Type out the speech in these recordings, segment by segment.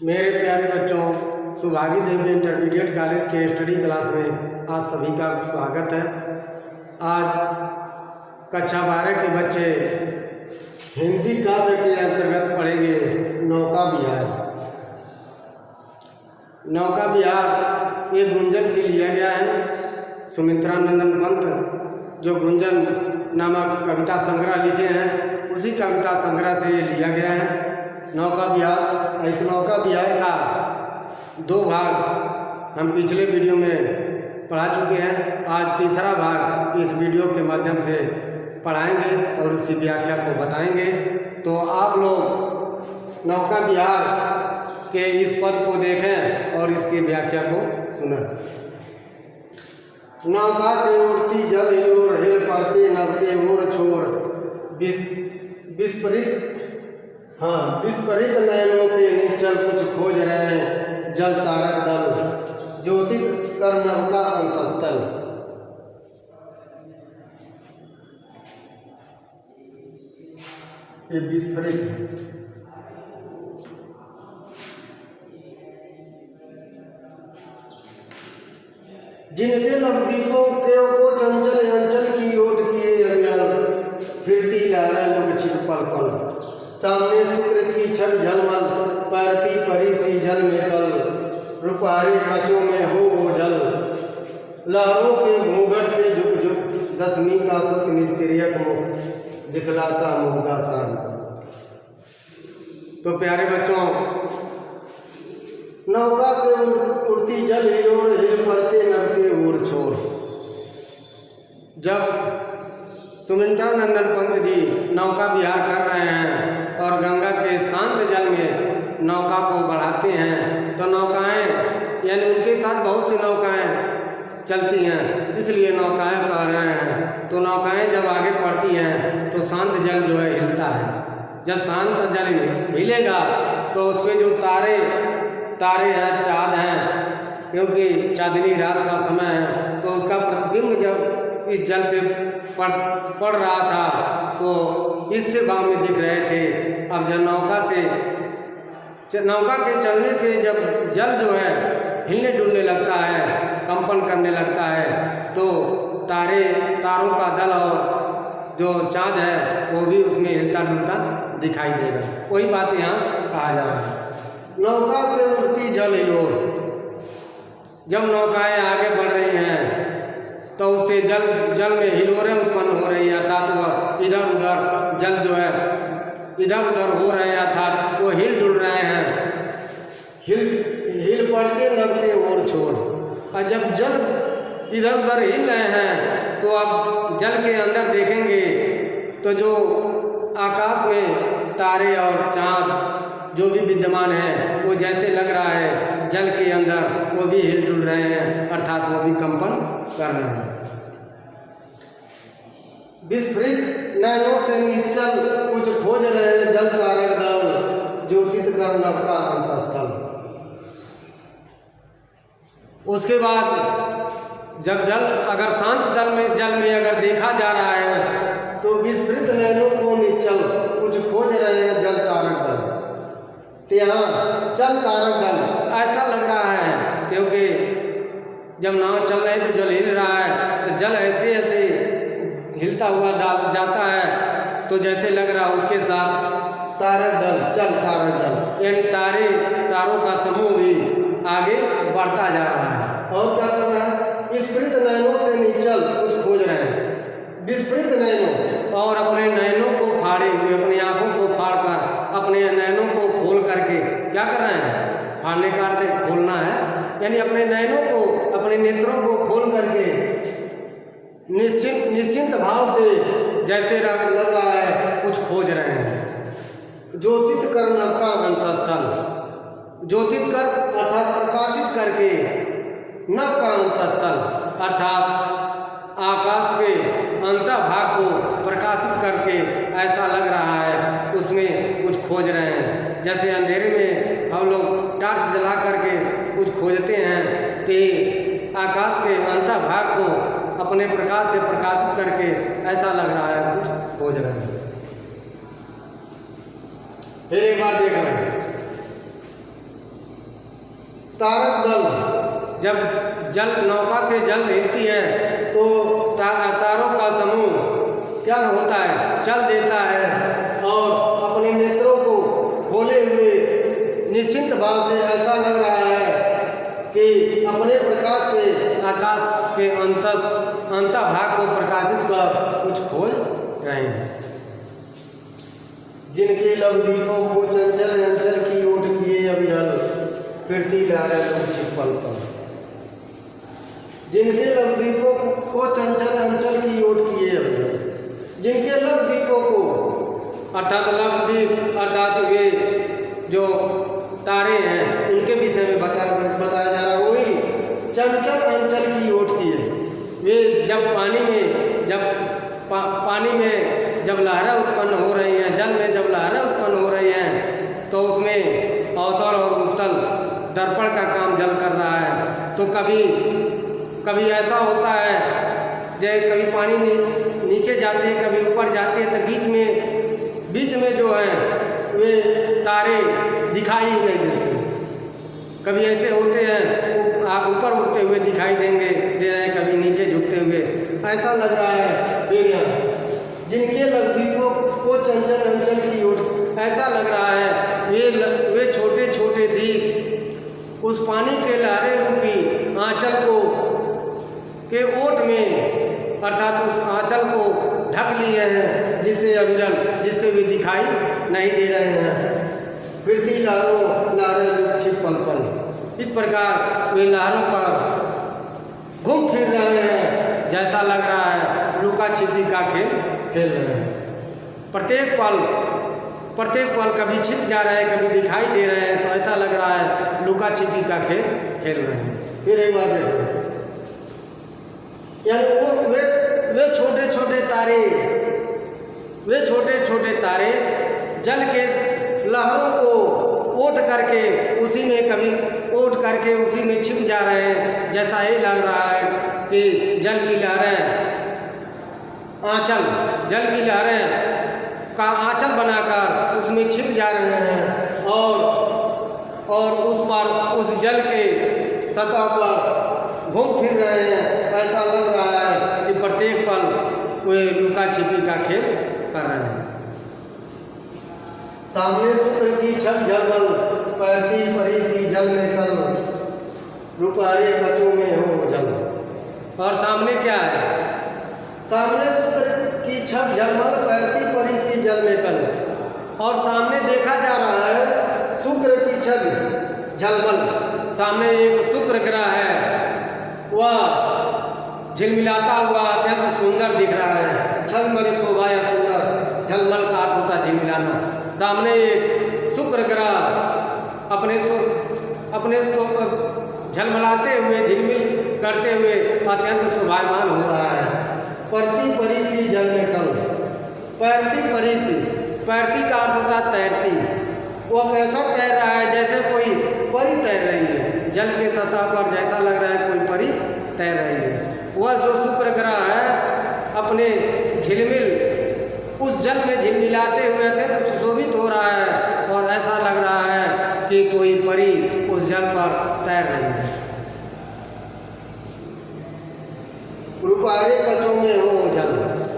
मेरे प्यारे बच्चों, सुभागी देवी इंटरमीडिएट कॉलेज के स्टडी क्लास में आज सभी का स्वागत है। आज कक्षा 12 के बच्चे हिंदी काव्य के अंतर्गत पढ़ेंगे नौका विहार। नौका विहार एक गुंजन से लिया गया है। सुमित्रा नंदन पंत जो गुंजन नामक कविता संग्रह लिखे हैं, उसी कविता संग्रह से ये लिया गया है नौका विहार। इस नौका विहार का 2 भाग हम पिछले वीडियो में पढ़ा चुके हैं। आज तीसरा भाग इस वीडियो के माध्यम से पढ़ाएंगे और उसकी व्याख्या को बताएंगे। तो आप लोग नौका विहार के इस पद को देखें और इसकी व्याख्या को सुनें। नौका से उड़ती जल ओर, हिल पड़ते नभ के ओर छोर, विस्फरित नयनों के निश्चल कुछ खोज रहे जल तारक दल, ज्योतित कर नभ का अंतस्थल। ये विस्फरित जिनके लघुदीपों को चंचल अंचल की ओट किए अविरल, फिरती लहरें लुक छिप पल पल, सामने शुक्र की छवि झलमल, पैरती परी सी जल में कल, रुपारे कचों में हो जल, लहरों के घूंघट से झुक झुक, दसवीं का सत निष्क्रियक मुख दिखलाता मुग्धा सान। तो प्यारे बच्चों, नौका से उड़ती जल ओर, हिल पड़ते नभ के ओर छोर। जब सुमित्रा नंदन पंत जी नौका विहार कर रहे हैं और गंगा के शांत जल में नौका को बढ़ाते हैं, तो नौकाएं यानी उनके साथ बहुत सी नौकाएं चलती हैं, इसलिए नौकाएं कह रहे हैं। तो नौकाएं जब आगे बढ़ती हैं तो शांत जल जो है हिलता है। जब शांत जल हिलेगा तो उसमें जो तारे हैं, चाँद हैं, क्योंकि चांदनी रात का समय है, तो उसका प्रतिबिंब जब इस जल पे पड़ रहा था तो स्थिर भाव में दिख रहे थे। अब जब नौका के चलने से जब जल जो है हिलने डुलने लगता है, कंपन करने लगता है, तो तारों का दल और जो चाँद है वो भी उसमें हिलता डुलता दिखाई देगा। वही बात यहाँ कहा जा रहा है। नौका से उड़ती जल ओर, जब नौकाएं आगे बढ़ रही हैं तो उससे जल में हिलोरें उत्पन्न हो रही है, अर्थात वह इधर उधर जल जो है इधर उधर हो रहे हैं, अर्थात वो हिल डुल रहे हैं। हिल पड़ते नभ के ओर छोर। और जब जल इधर उधर हिल रहे हैं तो अब जल के अंदर देखेंगे तो जो आकाश में तारे और चाँद जो भी विद्यमान है वो जैसे लग रहा है जल के अंदर वो भी हिल डुल रहे हैं, अर्थात वो भी कंपन कर रहे हैं। विस्फरित नयनों से निश्चल कुछ खोज रहे जल तारक दल, ज्योतित कर नभ का अंतस्थल। उसके बाद जब अगर शांत जल में अगर देखा जा रहा है तो विस्फरित नयनों को निश्चल कुछ खोज रहे हैं जल तारक दल। तो यहाँ जल तारक दल ऐसा लग रहा है, क्योंकि जब नाव चल रही है तो जल हिल रहा है, तो जल ऐसे हिलता हुआ जाता है, तो जैसे लग रहा है उसके साथ तारक दल, जल तारक दल यानी तारों का समूह भी आगे बढ़ता जा रहा है। और क्या कर रहा है? विस्फरित नयनों से निश्चल कुछ खोज रहे हैं। विस्फरित नयनों, और अपने नयनों को फाड़े हुए, अपनी आंखों को फाड़कर, अपने नयनों को खोल करके क्या कर रहे हैं? फाड़ने का अर्थ खोलना है, यानी अपने नयनों को, अपने नेत्रों को खोल करके निश्चिंत भाव से जैसे लग रहा है कुछ खोज रहे हैं। ज्योतित कर नभ का अंतस्थल, ज्योतित कर अर्थात प्रकाशित करके, नभ का अंतस्थल अर्थात आकाश के अंतभाग को प्रकाशित करके ऐसा लग रहा है उसमें कुछ खोज रहे हैं। जैसे अंधेरे में हम लोग टार्च जला करके कुछ खोजते हैं, तो आकाश के अंतभाग को अपने प्रकाश से प्रकाशित करके ऐसा लग रहा है कुछ खोज रहे हैं। फिर एक बार देख लें। तारक दल, जब जल नौका से जल हिलती है तो तारों का समूह क्या होता है, चल देता है और अपने नेत्रों को खोले हुए निश्चिंत भाव से ऐसा लग रहा है कि अपने प्रकाश से आकाश के अंत भाग को प्रकाशित कर कुछ खोज रहे हैं। जिनके लव दीपों को चंचल अंचल की ओट किए अविरल, फिरती लहरें छिप पल पल। जिनके लव दीपों को चंचल अंचल की ओट किए अविरल, जिनके लव दीपों को अर्थात लवदीप अर्थात वे जो तारे हैं उनके विषय में बताया जा रहा है। वही चंचल अंचल की ओट किए, वे जब पानी में जब लहरें उत्पन्न हो रही हैं, जल में जब लहरें उत्पन्न हो रही हैं तो उसमें अवतल और उत्तल दर्पण का काम जल कर रहा है। तो कभी ऐसा होता है जैसे कभी पानी नीचे जाते हैं, कभी ऊपर जाते हैं, तो बीच में जो है वे तारे दिखाई ही नहीं देते। कभी ऐसे होते हैं आप ऊपर उड़ते हुए दिखाई दे रहे हैं, कभी नीचे झुकते हुए ऐसा लग रहा है। फिर जिनके लवदीपों को चंचल अंचल की ओट, ऐसा लग रहा है वे छोटे छोटे दीप उस पानी के लहरें रूपी आंचल को के ओट में अर्थात उस आंचल को ढक लिए हैं, जिससे अविरल जिससे वे दिखाई नहीं दे रहे हैं। फिरती लहरें छिप पल पल, इस प्रकार वे लहरों पर घूम फिर रहे हैं, जैसा लग रहा है लुका छिपी का खेल खेल रहे हैं। प्रत्येक पल कभी छिप जा रहे हैं, कभी दिखाई दे रहे हैं, तो ऐसा लग रहा है लुका छिपी का खेल खेल रहे हैं। फिर एक बार देखो, यानी वे छोटे छोटे तारे जल के लहरों को ओट करके उसी में छिप जा रहे हैं। जैसा ये लग रहा है कि जल की लहरें का आंचल बनाकर उसमें छिप जा रहे हैं और उस जल के सतह पर घूम फिर रहे हैं। ऐसा लग रहा है कि प्रत्येक पल वे लुका छिपी का खेल कर रहे हैं। सामने शुक्र की छत झलमल, पैरती परी सी जल में कल, रुपये कचों में हो जल। और सामने क्या है, सामने शुक्र की छत झलमल, पैरती परी सी जल में कल। और सामने देखा जा रहा है शुक्र की छत झलमल, सामने एक शुक्र ग्रह है, वह झिलमिलाता हुआ अत्यंत सुंदर दिख रहा है। झलमल शोभा या सुंदर, झलमल का अर्थ होता है झिलमिलाना। सामने एक शुक्र ग्रह अपने झलमलाते हुए झिलमिल करते हुए अत्यंत शोभायमान हो रहा है। परती परी सी जल में कल, पैरती परी सी, पैरती का अर्थ होता है तैरती। वह कैसा तैर रहा है, जैसे कोई परी तैर रही है, जल के सतह पर जैसा लग रहा है कोई परी तैर रही है। वह जो शुक्र ग्रह है अपने झिलमिल उस जल में झिलमिलाते हुए अत्यंत सुशोभित हो रहा है और ऐसा लग रहा है कि कोई परी उस जल पर तैर रही है। रुपारे कचों में हो जल,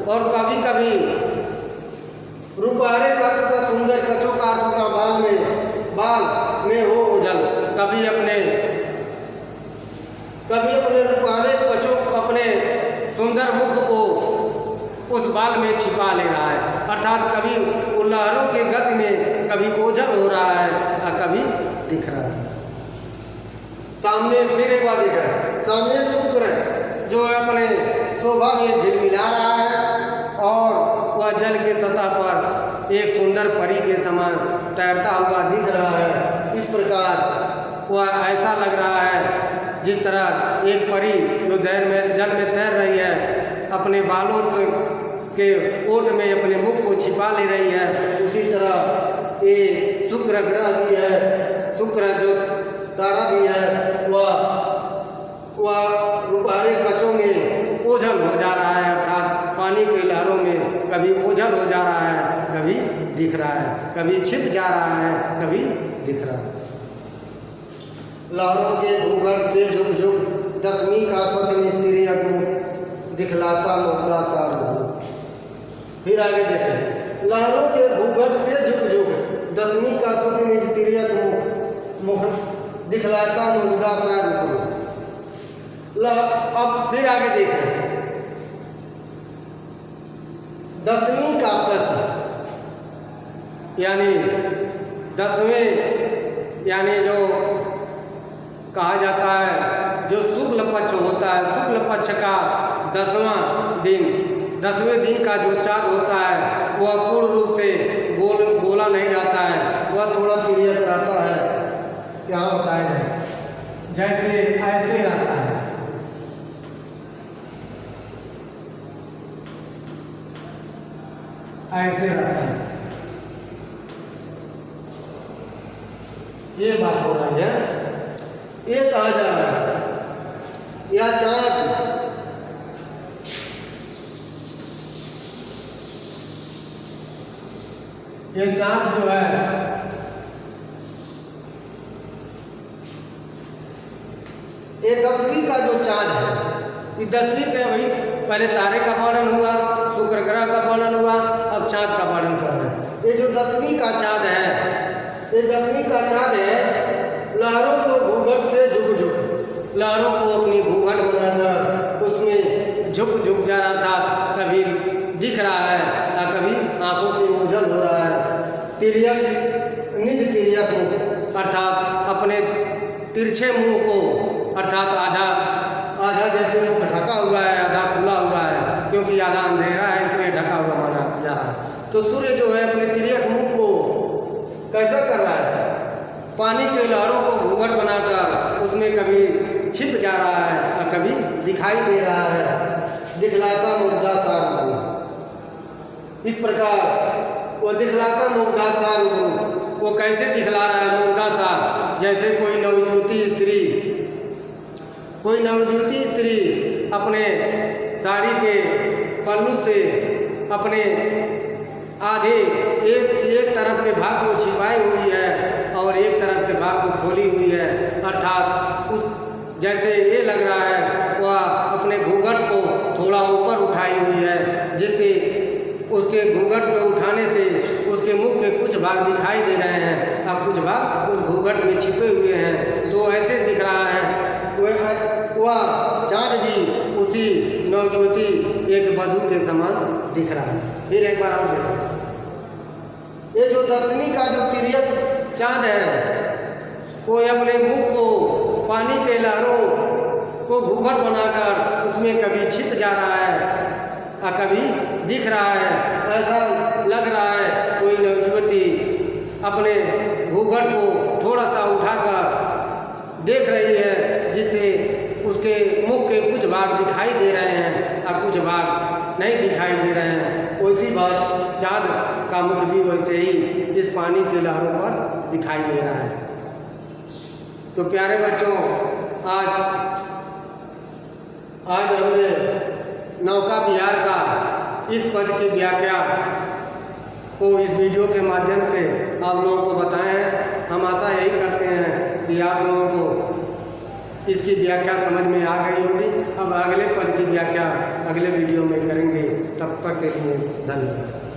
और कभी कभी रुपारे का अर्थ सुंदर, कचों का अर्थ होता बाल में हो जल। कभी अपने रुपारे कचों अपने सुंदर मुख को उस बाल में छिपा ले रहा है, अर्थात कभी लहरों के गति में कभी ओझल हो रहा है और कभी दिख रहा है। सामने फिर एक बार दिख रहा है, सामने शुक्र जो अपने शोभा में झिलमिला रहा है और वह जल के सतह पर एक सुंदर परी के समान तैरता हुआ दिख रहा है। इस प्रकार वह ऐसा लग रहा है जिस तरह एक परी जो जल में तैर रही है, अपने बालों के ओट में अपने मुख को छिपा ले रही है, उसी तरह ये शुक्र ग्रह भी है, शुक्र जो तारा भी है, वह रुपारे कचों में ओझल हो जा रहा है, अर्थात पानी की लहरों में कभी ओझल हो जा रहा है, कभी दिख रहा है, कभी छिप जा रहा है, कभी दिख रहा है। लहरों के घूंघट से झुक झुक 10वीं का सत मिस्त्री अग्नि दिखलाता मुग्धा सार। फिर आगे देखें, लहरों के घूंघट से झुक झुक 10वीं का सत मिस्त्री मुख दिखलाता मुग्धा सार। अब फिर आगे देखें, 10वीं का सत यानी 10वें यानी जो कहा जाता है जो शुक्ल पक्ष होता है, शुक्ल पक्ष का 10वां दिन, 10वें दिन का जो चाँद होता है वह पूर्ण रूप से गोला नहीं रहता है, वह थोड़ा तिर्यक रहता है। क्या बताया जाए, जैसे ऐसे रहता है, ऐसे रहता है। ये बात हो रही है, ये कहा जा रहा है या चाँद ये चाँद जो है ये 10वीं का जो चाँद है, ये 10वीं के वही पहले तारे का वर्णन हुआ, शुक्र ग्रह का वर्णन हुआ, अब चाँद का वर्णन कर रहे हैं। ये जो 10वीं का चाँद है, ये 10वीं का चाँद है, लहरों को घूंघट से झुक झुक, लहरों को अपनी घूंघट बनाकर उसमें झुक झुक जा रहा था, कभी दिख रहा है या कभी आंखों से ओझल हो रहा है। तिर्यक निज तिर्यक मुख अर्थात अपने तिरछे मुंह को, अर्थात आधा आधा जैसे मुख ढका हुआ है, आधा खुला हुआ है, क्योंकि आधा अंधेरा है इसलिए ढका हुआ माना जा रहा है। तो सूर्य जो है अपने तिर्यक मुख को कैसा कर रहा है, पानी के लहरों को घूंघट बनाकर उसमें कभी छिप जा रहा है और कभी दिखाई दे रहा है। दिखलाता मुग्धा सार, इस प्रकार वो दिखलाता मुग्धा सार, वो कैसे दिखला रहा है मुग्धा सार, जैसे कोई नवज्योति स्त्री अपने साड़ी के पल्लू से अपने आधे एक तरफ के भाग को छिपाई हुई है और एक तरफ के भाग को खोली हुई है, अर्थात उस जैसे ये लग रहा है वह अपने घूंघट को थोड़ा ऊपर उठाई हुई है, जिससे उसके घूंघट को उठाने से उसके मुख के कुछ भाग दिखाई दे रहे हैं और कुछ भाग उस घूंघट में छिपे हुए हैं। तो ऐसे दिख रहा है वह चाँद भी उसी नवज्योति एक वधू के समान दिख रहा है। फिर एक बार और देखो, ये जो 10वीं का जो तिर्यक चाँद है वो अपने मुख को पानी के लहरों को घूंघट बनाकर उसमें कभी छिप जा रहा है और कभी दिख रहा है। ऐसा लग रहा है कोई नवज्योति अपने घूंघट को थोड़ा सा उठाकर देख रही है, जिससे उसके मुख के कुछ भाग दिखाई दे रहे हैं और कुछ भाग नहीं दिखाई दे रहे हैं। वैसी बात चाँद का मुख भी वैसे ही इस पानी के लहरों पर दिखाई दे रहा है। तो प्यारे बच्चों, आज हमने नौका विहार का इस पद की व्याख्या को इस वीडियो के माध्यम से आप लोगों को बताएं हैं। हम आशा यही करते हैं कि आप लोगों को इसकी व्याख्या समझ में आ गई होगी। अब अगले पद की व्याख्या अगले वीडियो में करेंगे, तब तक के लिए धन्यवाद।